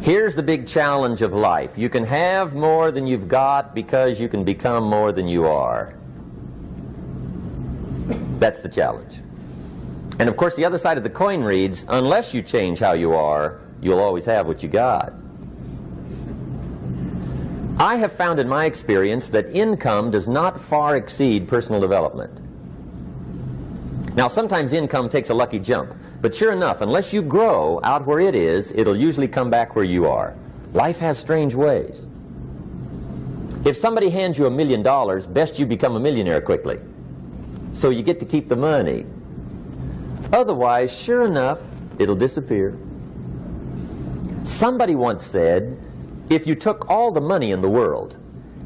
Here's the big challenge of life. You can have more than you've got because you can become more than you are. That's the challenge. And of course the other side of the coin reads, unless you change how you are, you'll always have what you got. I have found in my experience that income does not far exceed personal development. Now sometimes income takes a lucky jump, but sure enough, unless you grow out where it is, it'll usually come back where you are. Life has strange ways. If somebody hands you $1 million, best you become a millionaire quickly, so you get to keep the money. Otherwise, sure enough, it'll disappear. Somebody once said, if you took all the money in the world,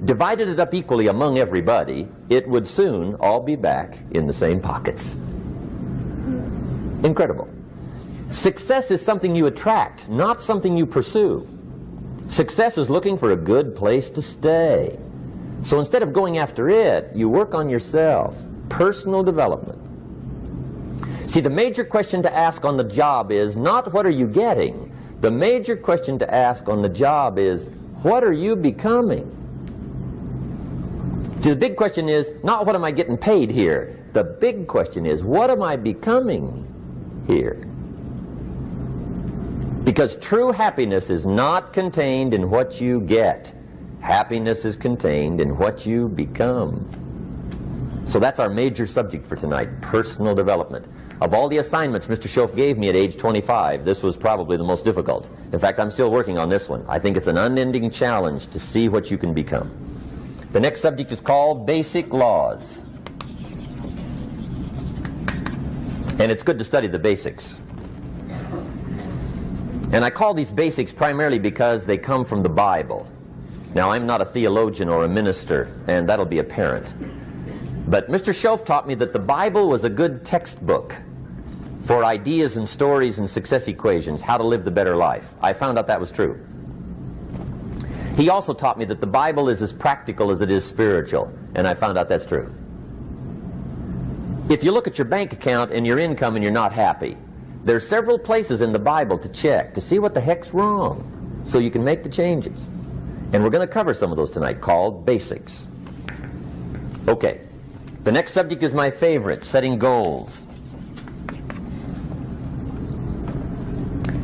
divided it up equally among everybody, it would soon all be back in the same pockets. Incredible. Success is something you attract, not something you pursue. Success is looking for a good place to stay. So instead of going after it, you work on yourself. Personal development. See, the major question to ask on the job is not what are you getting? The major question to ask on the job is what are you becoming? See, the big question is not what am I getting paid here? The big question is what am I becoming here? Because true happiness is not contained in what you get. Happiness is contained in what you become. So that's our major subject for tonight, personal development. Of all the assignments Mr. Schoaf gave me at age 25, this was probably the most difficult. In fact, I'm still working on this one. I think it's an unending challenge to see what you can become. The next subject is called basic laws. And it's good to study the basics. And I call these basics primarily because they come from the Bible. Now, I'm not a theologian or a minister, and that'll be apparent. But Mr. Schoaf taught me that the Bible was a good textbook for ideas and stories and success equations, how to live the better life. I found out that was true. He also taught me that the Bible is as practical as it is spiritual, and I found out that's true. If you look at your bank account and your income and you're not happy, there are several places in the Bible to check to see what the heck's wrong so you can make the changes. And we're going to cover some of those tonight, called basics. Okay. The next subject is my favorite, setting goals.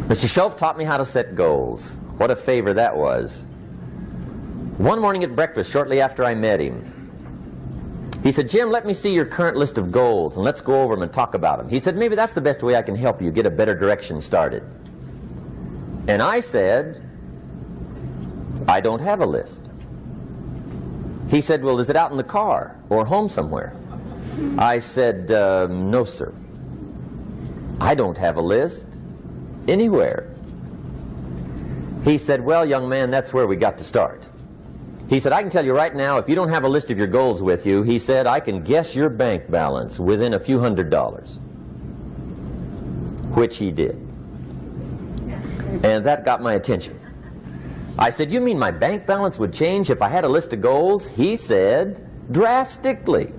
Mr. Schoaf taught me how to set goals. What a favor that was. One morning at breakfast, shortly after I met him, he said, Jim, let me see your current list of goals and let's go over them and talk about them. He said, maybe that's the best way I can help you get a better direction started. And I said, I don't have a list. He said, well, is it out in the car or home somewhere? I said, no, sir. I don't have a list anywhere. He said, well, young man, that's where we got to start. He said, I can tell you right now, if you don't have a list of your goals with you, he said, I can guess your bank balance within a few $100s. Which he did. And that got my attention. I said, you mean my bank balance would change if I had a list of goals? He said, drastically.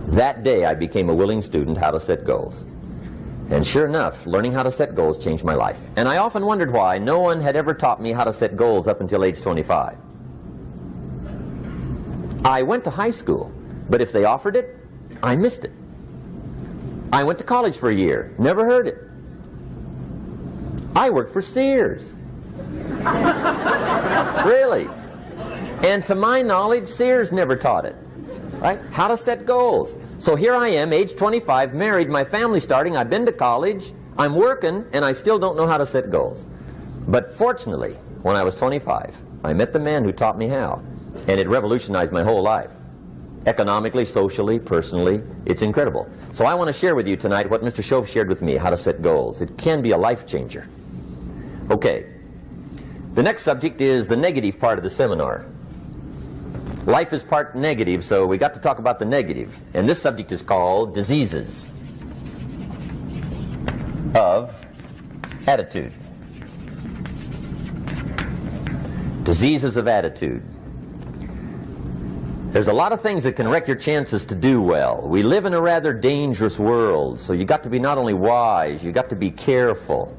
That day I became a willing student how to set goals. And sure enough, learning how to set goals changed my life. And I often wondered why no one had ever taught me how to set goals up until age 25. I went to high school, but if they offered it, I missed it. I went to college for a year, never heard it. I worked for Sears. Really. And to my knowledge, Sears never taught it. Right? How to set goals. So here I am, age 25, married, my family's starting, I've been to college, I'm working, and I still don't know how to set goals. But fortunately, when I was 25, I met the man who taught me how, and it revolutionized my whole life. Economically, socially, personally, it's incredible. So I want to share with you tonight what Mr. Schoaf shared with me, how to set goals. It can be a life changer. Okay. The next subject is the negative part of the seminar. Life is part negative, so we got to talk about the negative. And this subject is called diseases of attitude. Diseases of attitude. There's a lot of things that can wreck your chances to do well. We live in a rather dangerous world, so you got to be not only wise, you got to be careful.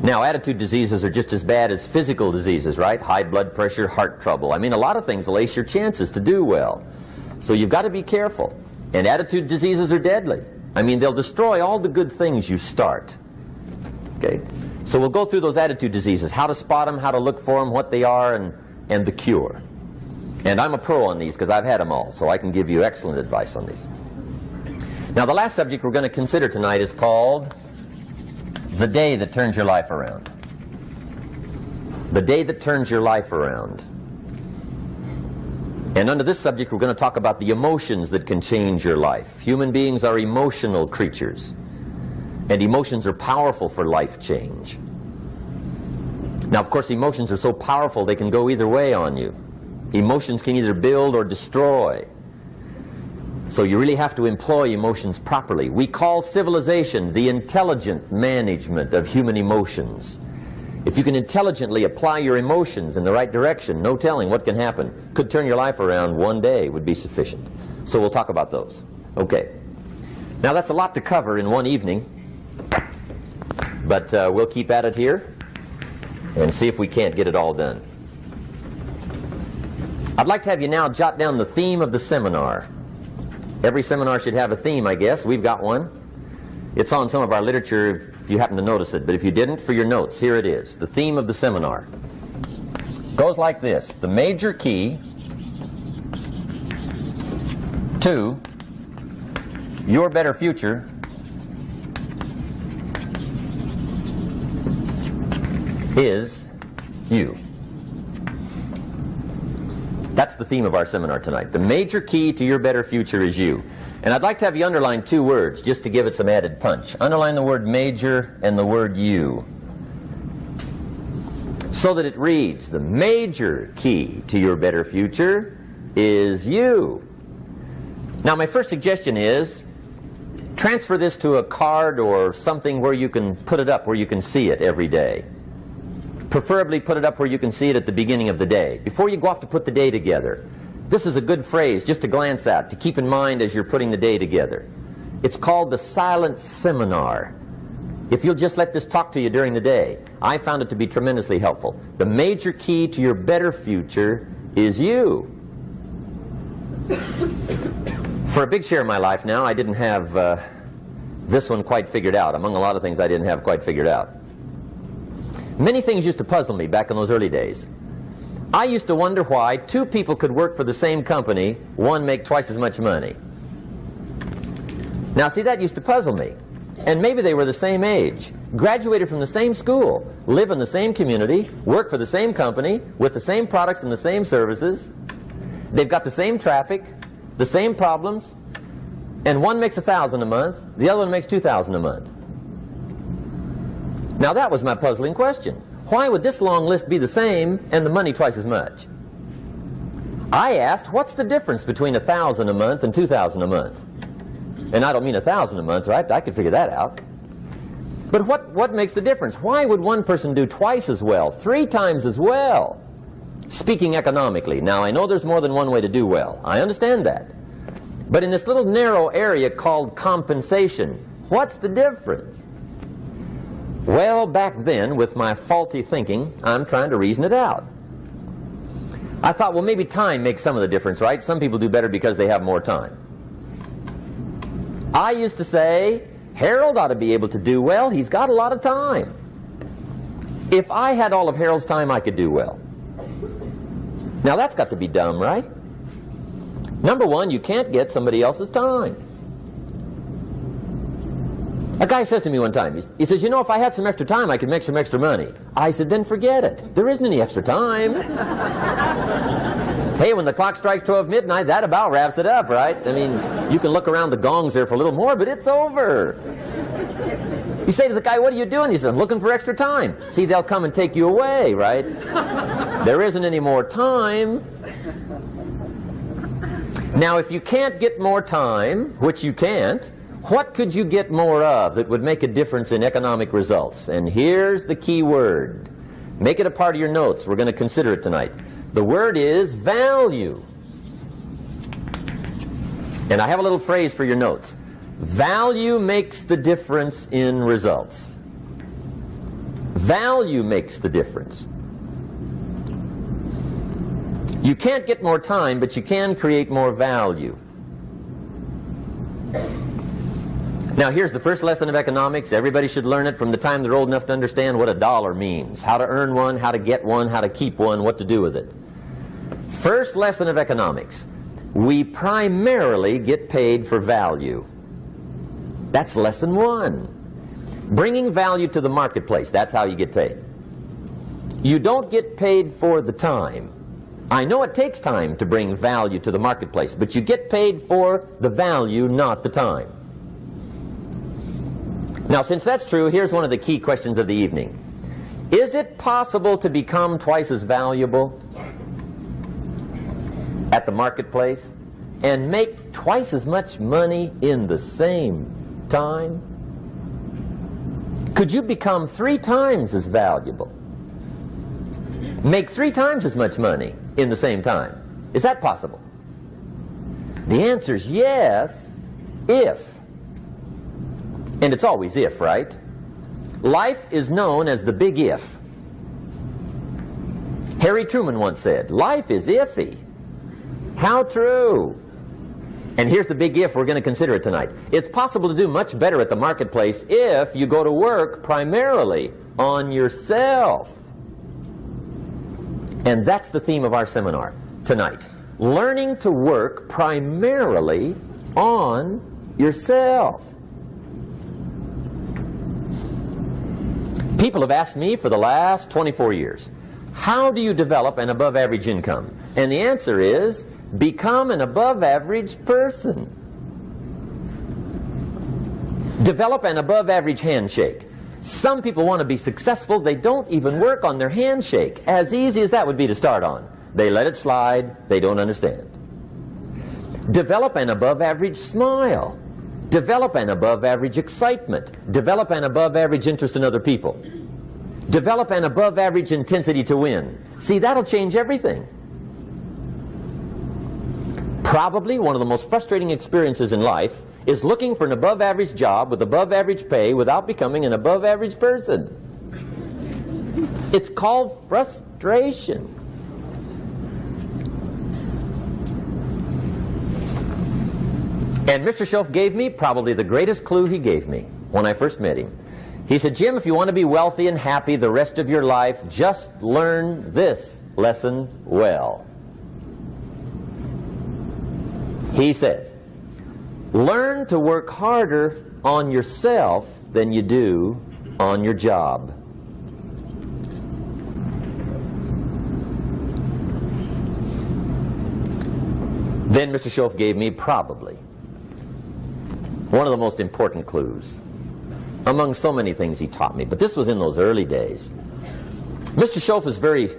Now, attitude diseases are just as bad as physical diseases, right? High blood pressure, heart trouble. I mean, a lot of things will ace your chances to do well. So you've got to be careful. And attitude diseases are deadly. I mean, they'll destroy all the good things you start. Okay? So we'll go through those attitude diseases, how to spot them, how to look for them, what they are, and the cure. And I'm a pro on these because I've had them all, so I can give you excellent advice on these. Now, the last subject we're going to consider tonight is called the day that turns your life around. The day that turns your life around. And under this subject, we're going to talk about the emotions that can change your life. Human beings are emotional creatures, and emotions are powerful for life change. Now, of course, emotions are so powerful they can go either way on you. Emotions can either build or destroy. So you really have to employ emotions properly. We call civilization the intelligent management of human emotions. If you can intelligently apply your emotions in the right direction, no telling what can happen. Could turn your life around one day would be sufficient. So we'll talk about those. Okay. Now that's a lot to cover in one evening, but we'll keep at it here and see if we can't get it all done. I'd like to have you now jot down the theme of the seminar. Every seminar should have a theme, I guess. We've got one. It's on some of our literature if you happen to notice it, but if you didn't, for your notes, here it is. The theme of the seminar goes like this: the major key to your better future is you. That's the theme of our seminar tonight. The major key to your better future is you. And I'd like to have you underline two words just to give it some added punch. Underline the word major and the word you, so that it reads, the major key to your better future is you. Now, my first suggestion is transfer this to a card or something where you can put it up, where you can see it every day. Preferably put it up where you can see it at the beginning of the day, before you go off to put the day together. This is a good phrase just to glance at, to keep in mind as you're putting the day together. It's called the silent seminar. If you'll just let this talk to you during the day, I found it to be tremendously helpful. The major key to your better future is you. For a big share of my life now, I didn't have this one quite figured out, among a lot of things I didn't have quite figured out. Many things used to puzzle me back in those early days. I used to wonder why two people could work for the same company, one make twice as much money. Now see, that used to puzzle me. And maybe they were the same age, graduated from the same school, live in the same community, work for the same company, with the same products and the same services. They've got the same traffic, the same problems, and one makes $1,000 a month, the other one makes $2,000 a month. Now that was my puzzling question. Why would this long list be the same and the money twice as much? I asked, what's the difference between $1,000 a month and $2,000 a month? And I don't mean $1,000 a month, right? I could figure that out. But what makes the difference? Why would one person do twice as well, 3 times as well? Speaking economically. Now I know there's more than one way to do well. I understand that. But in this little narrow area called compensation, what's the difference? Well, back then, with my faulty thinking, I'm trying to reason it out. I thought, well, maybe time makes some of the difference, right? Some people do better because they have more time. I used to say, Harold ought to be able to do well. He's got a lot of time. If I had all of Harold's time, I could do well. Now, that's got to be dumb, right? Number one, you can't get somebody else's time. A guy says to me one time, he says, you know, if I had some extra time, I could make some extra money. I said, then forget it. There isn't any extra time. Hey, when the clock strikes 12 midnight, that about wraps it up, right? I mean, you can look around the gongs there for a little more, but it's over. You say to the guy, what are you doing? He says, I'm looking for extra time. See, they'll come and take you away, right? There isn't any more time. Now, if you can't get more time, which you can't, what could you get more of that would make a difference in economic results? And here's the key word. Make it a part of your notes. We're going to consider it tonight. The word is value. And I have a little phrase for your notes. Value makes the difference in results. Value makes the difference. You can't get more time, but you can create more value. Now here's the first lesson of economics. Everybody should learn it from the time they're old enough to understand what a dollar means. How to earn one, how to get one, how to keep one, what to do with it. First lesson of economics. We primarily get paid for value. That's lesson one. Bringing value to the marketplace, that's how you get paid. You don't get paid for the time. I know it takes time to bring value to the marketplace, but you get paid for the value, not the time. Now, since that's true, here's one of the key questions of the evening. Is it possible to become twice as valuable at the marketplace and make twice as much money in the same time? Could you become 3 times as valuable? Make 3 times as much money in the same time? Is that possible? The answer is yes, if. And it's always if, right? Life is known as the big if. Harry Truman once said, life is iffy. How true. And here's the big if, we're going to consider it tonight. It's possible to do much better at the marketplace if you go to work primarily on yourself. And that's the theme of our seminar tonight. Learning to work primarily on yourself. People have asked me for the last 24 years, how do you develop an above average income? And the answer is, become an above average person. Develop an above average handshake. Some people want to be successful, they don't even work on their handshake. As easy as that would be to start on. They let it slide, they don't understand. Develop an above average smile. Develop an above average excitement. Develop an above average interest in other people. Develop an above average intensity to win. See, that'll change everything. Probably one of the most frustrating experiences in life is looking for an above average job with above average pay without becoming an above average person. It's called frustration. And Mr. Schoaf gave me probably the greatest clue he gave me when I first met him. He said, Jim, if you want to be wealthy and happy the rest of your life, just learn this lesson well. He said, learn to work harder on yourself than you do on your job. Then Mr. Schoaf gave me probably one of the most important clues among so many things he taught me, but this was in those early days. Mr. Schoaf was very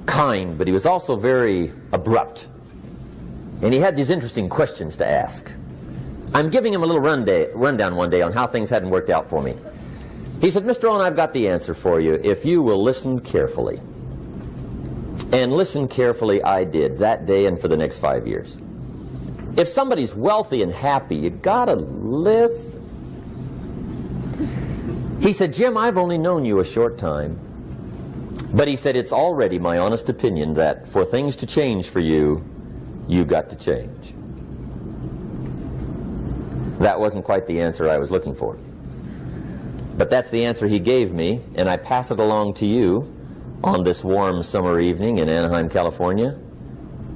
kind, but he was also very abrupt. And he had these interesting questions to ask. I'm giving him a little rundown one day on how things hadn't worked out for me. He said, Mr. Rohn, I've got the answer for you if you will listen carefully. And listen carefully I did that day and for the next 5 years. If somebody's wealthy and happy, you gotta listen. He said, Jim, I've only known you a short time. But he said, it's already my honest opinion that for things to change for you, you got to change. That wasn't quite the answer I was looking for. But that's the answer he gave me, and I pass it along to you on this warm summer evening in Anaheim, California,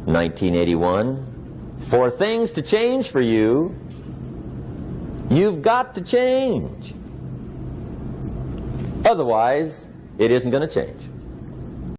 1981. For things to change for you, you've got to change. Otherwise, it isn't going to change.